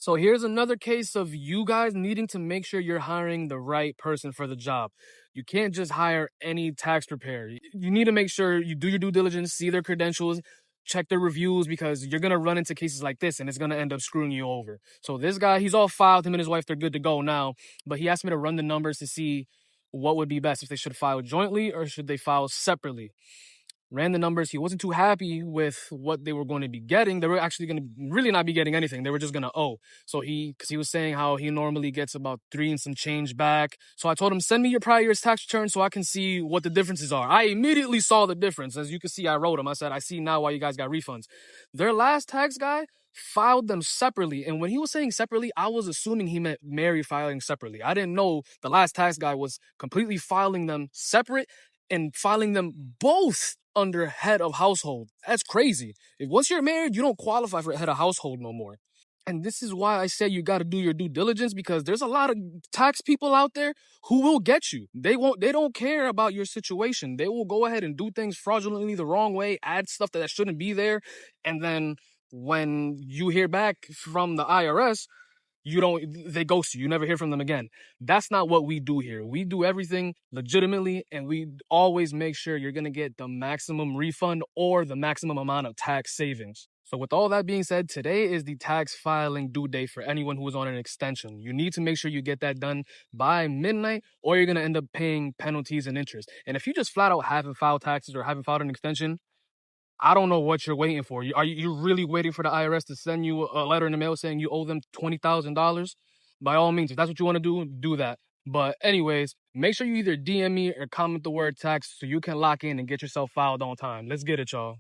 So here's another case of you guys needing to make sure you're hiring the right person for the job. You can't just hire any tax preparer. You need to make sure you do your due diligence, see their credentials, check their reviews, because you're going to run into cases like this and it's going to end up screwing you over. So this guy, he's all filed. Him and his wife, they're good to go now. But he asked me to run the numbers to see what would be best, if they should file jointly or should they file separately. Ran the numbers. He wasn't too happy with what they were going to be getting. They were actually going to really not be getting anything. They were just going to owe. So because he was saying how he normally gets about 3 and some change back. So I told him, send me your prior year's tax return so I can see what the differences are. I immediately saw the difference. As you can see, I wrote him. I said, I see now why you guys got refunds. Their last tax guy filed them separately. And when he was saying separately, I was assuming he meant Mary filing separately. I didn't know the last tax guy was completely filing them separate and filing them both under head of household. That's crazy. If once you're married, you don't qualify for head of household no more. And this is why I say you got to do your due diligence, because there's a lot of tax people out there who will get you. They don't care about your situation. They will go ahead and do things fraudulently the wrong way, add stuff that shouldn't be there. And then when you hear back from the IRS, they ghost you. You never hear from them again. That's not what we do here. We do everything legitimately, and we always make sure you're going to get the maximum refund or the maximum amount of tax savings. So with all that being said, today is the tax filing due date for anyone who is on an extension. You need to make sure you get that done by midnight, or you're going to end up paying penalties and interest. And if you just flat out haven't filed taxes or haven't filed an extension, I don't know what you're waiting for. Are you really waiting for the IRS to send you a letter in the mail saying you owe them $20,000? By all means, if that's what you want to do that. But anyways, make sure you either DM me or comment the word tax so you can lock in and get yourself filed on time. Let's get it, y'all.